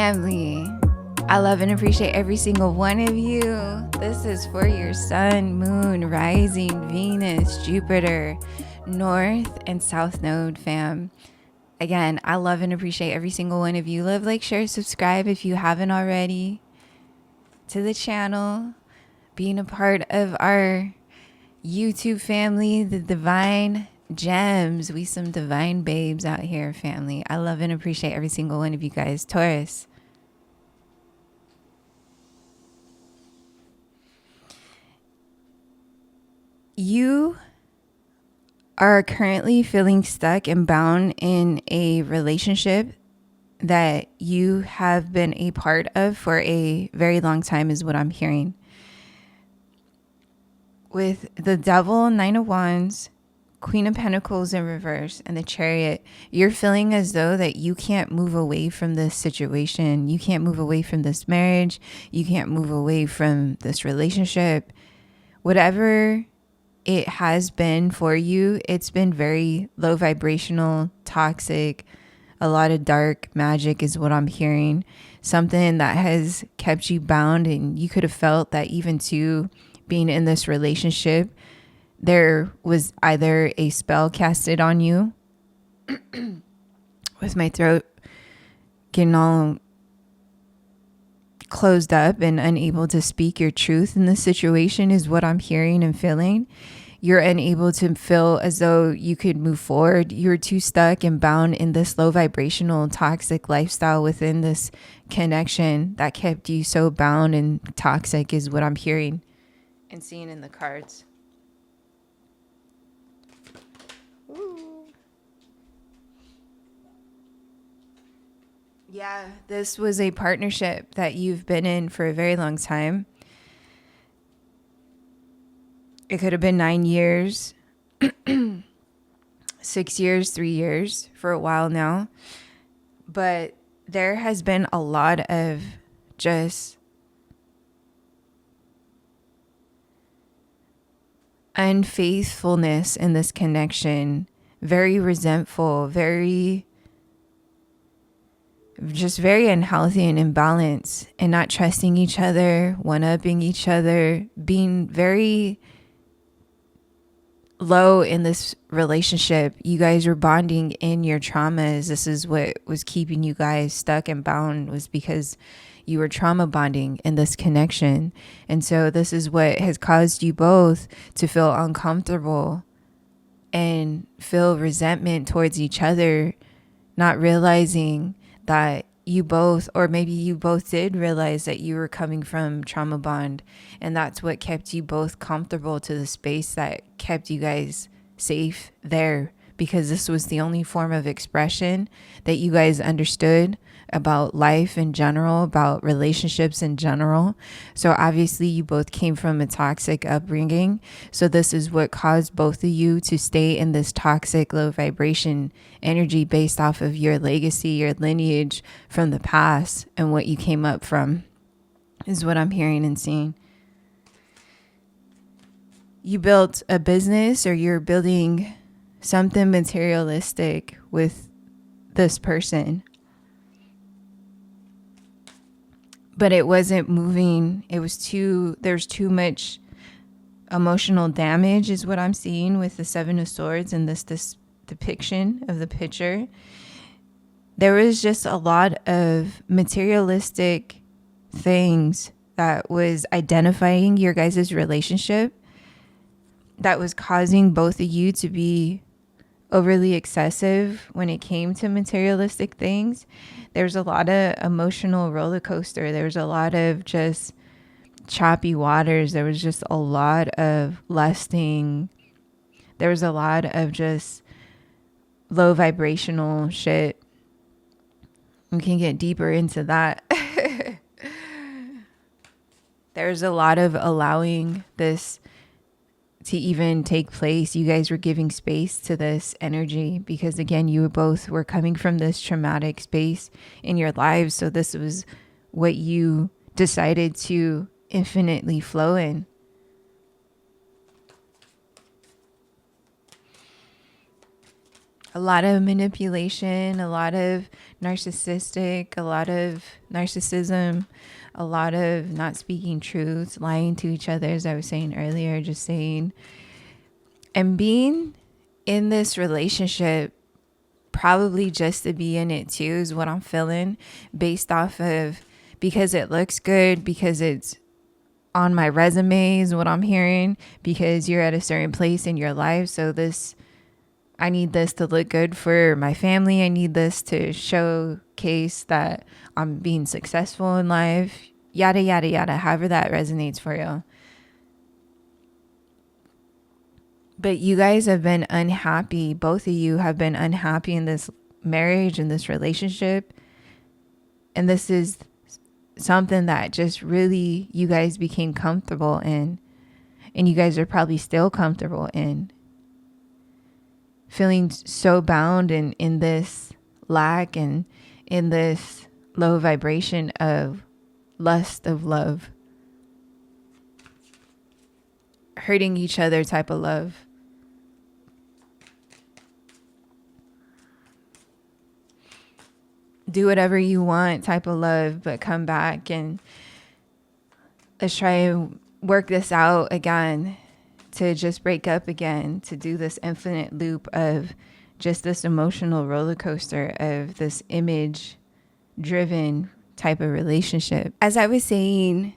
Family, I love and appreciate every single one of you. This is for your sun, moon, rising, Venus, Jupiter, North and South Node fam. Again, I love and appreciate every single one of you. Love, like, share, subscribe if you haven't already to the channel. Being a part of our YouTube family, the Divine Gems. We some divine babes out here, family. I love and appreciate every single one of you guys. Taurus. You are currently feeling stuck and bound in a relationship that you have been a part of for a very long time, is what I'm hearing. With the Devil, Nine of Wands, Queen of Pentacles in reverse, and the Chariot, you're feeling as though that you can't move away from this situation. You can't move away from this marriage. You can't move away from this relationship. Whatever it has been for you, it's been very low vibrational, toxic, a lot of dark magic is what I'm hearing. Something that has kept you bound, and you could have felt that even too, being in this relationship, there was either a spell casted on you with my throat getting all closed up and unable to speak your truth in this situation is what I'm hearing and feeling. You're unable to feel as though you could move forward. You're too stuck and bound in this low vibrational toxic lifestyle within this connection that kept you so bound and toxic is what I'm hearing and seeing in the cards. Ooh. Yeah, this was a partnership that you've been in for a very long time. It could have been 9 years, 6 years, 3 years, for a while now. But there has been a lot of just unfaithfulness in this connection. Very resentful, very unhealthy and imbalanced, and not trusting each other, one-upping each other, being very low in this relationship. You guys were bonding in your traumas. This is what was keeping you guys stuck and bound, was because you were trauma bonding in this connection. And so this is what has caused you both to feel uncomfortable and feel resentment towards each other, not realizing that you both, or maybe you both did realize that you were coming from trauma bond, and that's what kept you both comfortable to the space that kept you guys safe there, because this was the only form of expression that you guys understood about life in general, about relationships in general. So obviously you both came from a toxic upbringing. So this is what caused both of you to stay in this toxic low vibration energy based off of your legacy, your lineage from the past, and what you came up from is what I'm hearing and seeing. You built a business, or you're building something materialistic with this person, but it wasn't moving. There's too much emotional damage is what I'm seeing with the Seven of Swords and this depiction of the picture. There was just a lot of materialistic things that was identifying your guys' relationship, that was causing both of you to be overly excessive when it came to materialistic things. There's a lot of emotional roller coaster. There's a lot of just choppy waters. There was just a lot of lusting. There was a lot of just low vibrational shit. We can get deeper into that. There's a lot of allowing this to even take place. You guys were giving space to this energy because, again, you both were coming from this traumatic space in your lives. So this was what you decided to infinitely flow in. A lot of manipulation, a lot of narcissistic, a lot of narcissism, a lot of not speaking truths, lying to each other, as I was saying earlier, just saying, and being in this relationship probably just to be in it too is what I'm feeling, based off of, because it looks good, because it's on my resume is what I'm hearing, because you're at a certain place in your life. So this, I need this to look good for my family. I need this to showcase that I'm being successful in life, yada, yada, yada, however that resonates for you. But you guys have been unhappy. Both of you have been unhappy in this marriage, in this relationship. And this is something that just really you guys became comfortable in. And you guys are probably still comfortable in. Feeling so bound in this lack and in this low vibration of lust of love. Hurting each other type of love. Do whatever you want type of love, but come back and let's try and work this out again, to just break up again, to do this infinite loop of just this emotional roller coaster of this image driven type of relationship. As I was saying,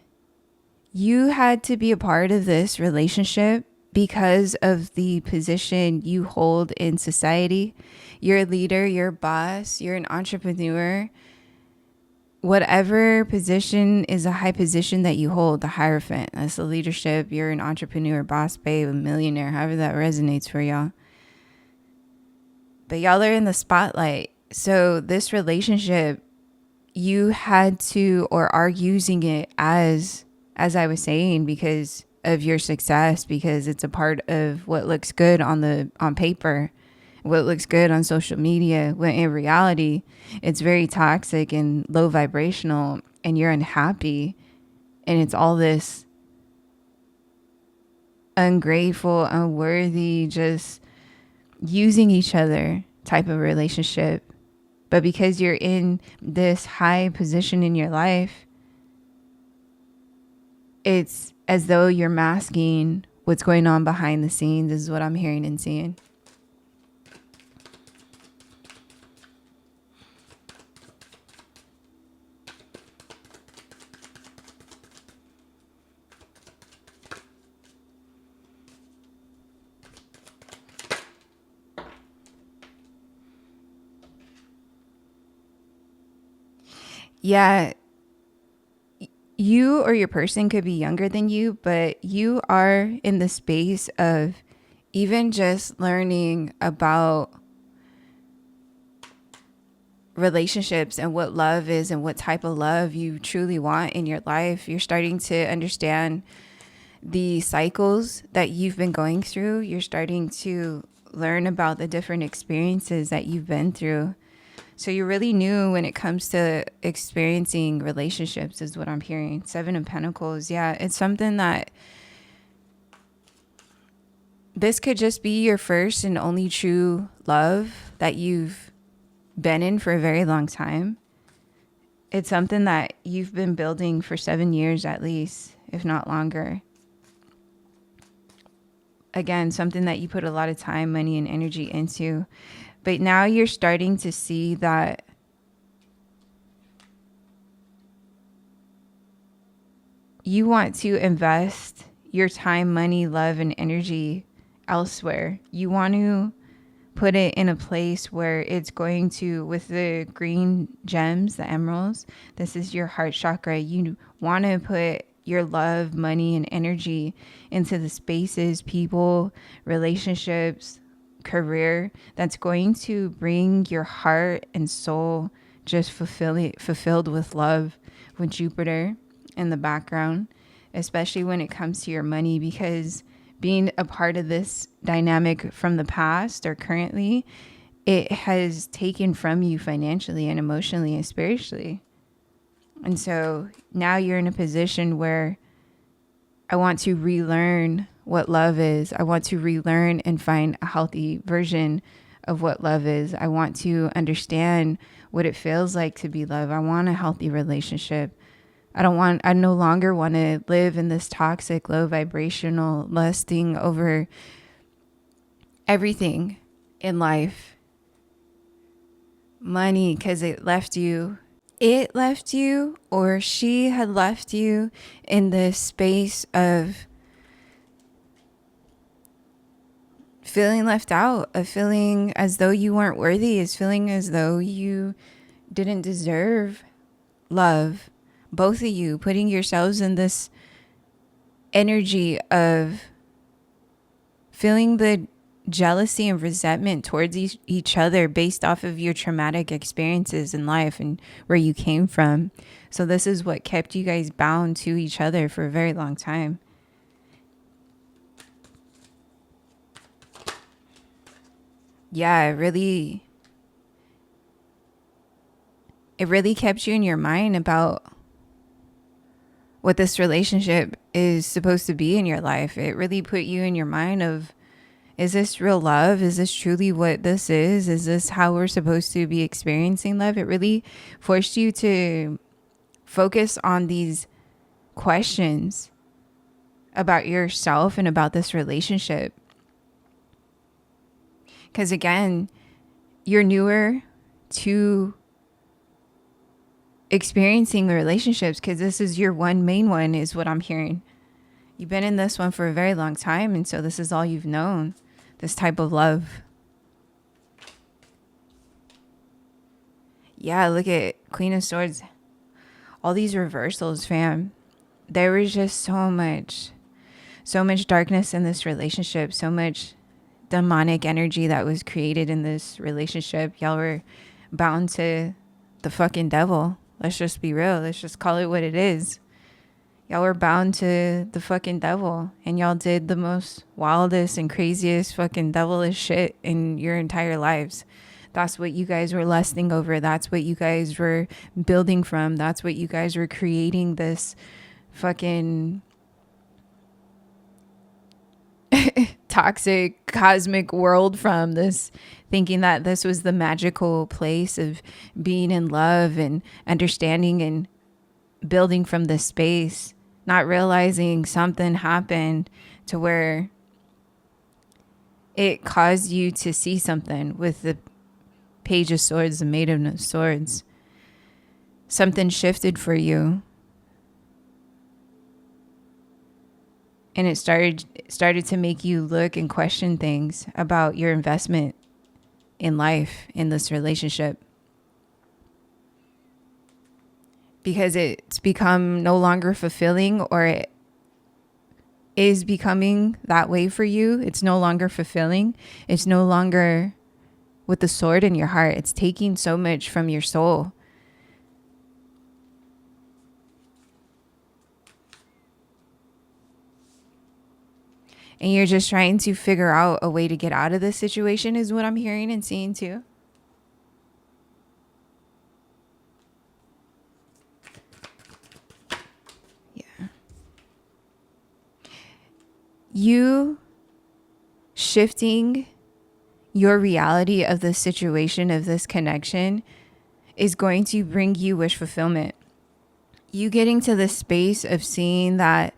you had to be a part of this relationship because of the position you hold in society. You're a leader, you're a boss, you're an entrepreneur. Whatever position is a high position that you hold, the Hierophant, that's the leadership. You're an entrepreneur, boss babe, a millionaire, however that resonates for y'all. But y'all are in the spotlight. So this relationship, you had to, or are using it as I was saying, because of your success, because it's a part of what looks good on paper, what looks good on social media, when in reality, it's very toxic and low vibrational, and you're unhappy. And it's all this ungrateful, unworthy, just using each other type of relationship. But because you're in this high position in your life, it's as though you're masking what's going on behind the scenes, is what I'm hearing and seeing. Yeah, you or your person could be younger than you, but you are in the space of even just learning about relationships and what love is and what type of love you truly want in your life. You're starting to understand the cycles that you've been going through. You're starting to learn about the different experiences that you've been through. So you're really new when it comes to experiencing relationships, is what I'm hearing. 7 of Pentacles. Yeah, it's something that this could just be your first and only true love that you've been in for a very long time. It's something that you've been building for 7 years at least, if not longer. Again, something that you put a lot of time, money, and energy into. But now you're starting to see that you want to invest your time, money, love, and energy elsewhere. You want to put it in a place where it's going to, with the green gems, the emeralds, this is your heart chakra. You want to put your love, money, and energy into the spaces, people, relationships, career that's going to bring your heart and soul just fulfilled with love, with Jupiter in the background, especially when it comes to your money, because being a part of this dynamic from the past or currently, it has taken from you financially and emotionally and spiritually. And so now you're in a position where I want to relearn what love is. I want to relearn and find a healthy version of what love is. I want to understand what it feels like to be loved. I want a healthy relationship. I no longer want to live in this toxic, low vibrational, lusting over everything in life. Money, because it left you, or she had left you in this space of feeling left out, of feeling as though you weren't worthy, is feeling as though you didn't deserve love. Both of you putting yourselves in this energy of feeling the jealousy and resentment towards each other based off of your traumatic experiences in life and where you came from. So this is what kept you guys bound to each other for a very long time. Yeah, it really kept you in your mind about what this relationship is supposed to be in your life. It really put you in your mind of, is this real love? Is this truly what this is? Is this how we're supposed to be experiencing love? It really forced you to focus on these questions about yourself and about this relationship. Because again, you're newer to experiencing relationships, because this is your main one, is what I'm hearing. You've been in this one for a very long time, and so this is all you've known, this type of love. Yeah, look at Queen of Swords. All these reversals, fam. There was just so much darkness in this relationship, so much demonic energy that was created in this relationship. Y'all were bound to the fucking devil. Let's just be real. Let's just call it what it is. Y'all were bound to the fucking devil, and y'all did the most wildest and craziest fucking devilish shit in your entire lives. That's what you guys were lusting over. That's what you guys were building from. That's what you guys were creating this fucking toxic cosmic world from, this thinking that this was the magical place of being in love and understanding and building from this space, not realizing something happened to where it caused you to see something with the Page of Swords, the Maiden of Swords. Something shifted for you. And it started to make you look and question things about your investment in life, in this relationship. Because it's become no longer fulfilling, or it is becoming that way for you. It's no longer fulfilling. It's no longer with the sword in your heart. It's taking so much from your soul. And you're just trying to figure out a way to get out of this situation, is what I'm hearing and seeing too. Yeah. You shifting your reality of this situation, of this connection, is going to bring you wish fulfillment. You getting to the space of seeing that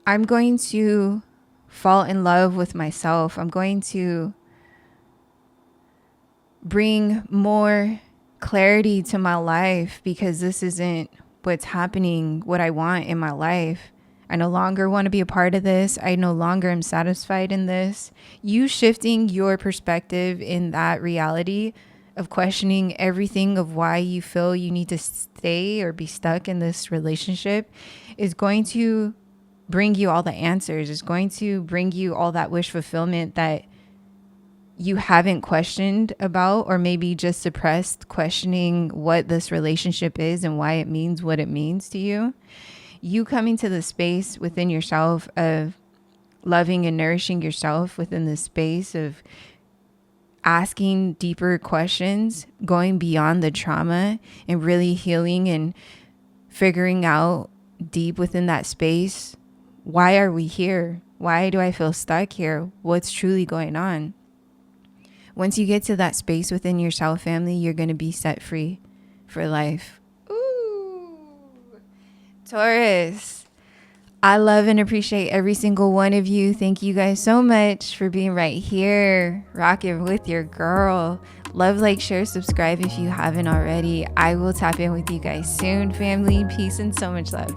I'm going to fall in love with myself. I'm going to bring more clarity to my life, because this isn't what's happening, what I want in my life. I no longer want to be a part of this. I no longer am satisfied in this. You shifting your perspective in that reality of questioning everything of why you feel you need to stay or be stuck in this relationship is going to bring you all the answers. It's going to bring you all that wish fulfillment that you haven't questioned about, or maybe just suppressed questioning what this relationship is and why it means what it means to you. You coming to the space within yourself of loving and nourishing yourself within the space of asking deeper questions, going beyond the trauma and really healing and figuring out deep within that space, why are we here? Why do I feel stuck here? What's truly going on? Once you get to that space within yourself, family, you're going to be set free for life. Ooh. Taurus, I love and appreciate every single one of you. Thank you guys so much for being right here, rocking with your girl. Love, like, share, subscribe if you haven't already. I will tap in with you guys soon, family. Peace and so much love.